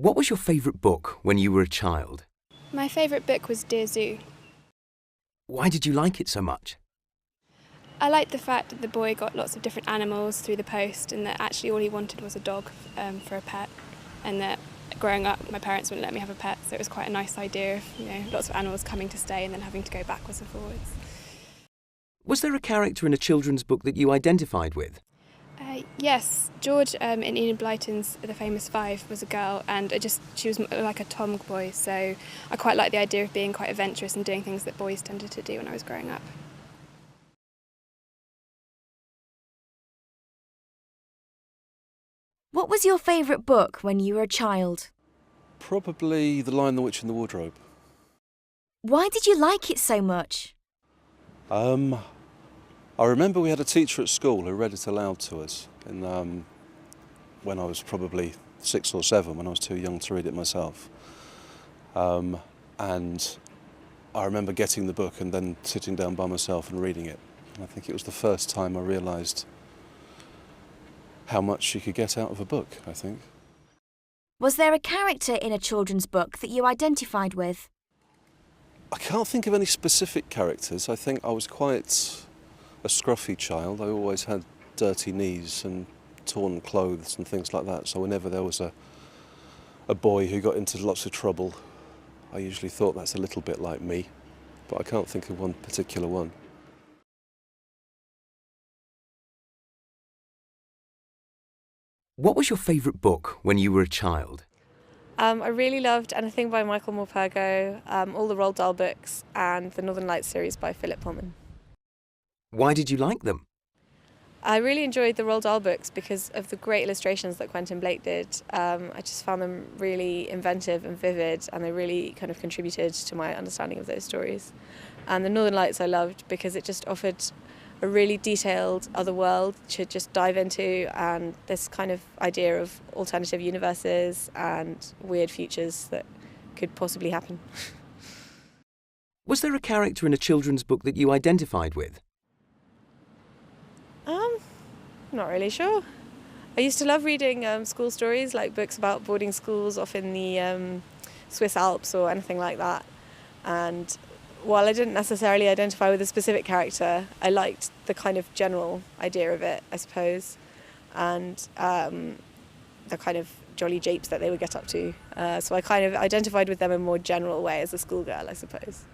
What was your favourite book when you were a child? My favourite book was Dear Zoo. Why did you like it so much? I liked the fact that the boy got lots of different animals through the post and that actually all he wanted was a dog for a pet, and that growing up my parents wouldn't let me have a pet, so it was quite a nice idea of lots of animals coming to stay and then having to go backwards and forwards. Was there a character in a children's book that you identified with? Yes, George in Enid Blyton's The Famous Five was a girl, and she was like a tomboy, so I quite liked the idea of being quite adventurous and doing things that boys tended to do when I was growing up. What was your favourite book when you were a child? Probably The Lion, the Witch and the Wardrobe. Why did you like it so much? I remember we had a teacher at school who read it aloud to us when I was probably 6 or 7, when I was too young to read it myself. And I remember getting the book and then sitting down by myself and reading it. And I think it was the first time I realised how much you could get out of a book, I think. Was there a character in a children's book that you identified with? I can't think of any specific characters. I think I was quite a scruffy child. I always had dirty knees and torn clothes and things like that. So whenever there was a boy who got into lots of trouble, I usually thought that's a little bit like me. But I can't think of one particular one. What was your favourite book when you were a child? I really loved anything by Michael Morpurgo, all the Roald Dahl books, and the Northern Lights series by Philip Pullman. Why did you like them? I really enjoyed the Roald Dahl books because of the great illustrations that Quentin Blake did. I just found them really inventive and vivid, and they really kind of contributed to my understanding of those stories. And the Northern Lights I loved because it just offered a really detailed other world to just dive into, and this kind of idea of alternative universes and weird futures that could possibly happen. Was there a character in a children's book that you identified with? Not really sure. I used to love reading school stories, like books about boarding schools off in the Swiss Alps or anything like that. And while I didn't necessarily identify with a specific character, I liked the kind of general idea of it, I suppose, and the kind of jolly japes that they would get up to. So I kind of identified with them in a more general way as a schoolgirl, I suppose.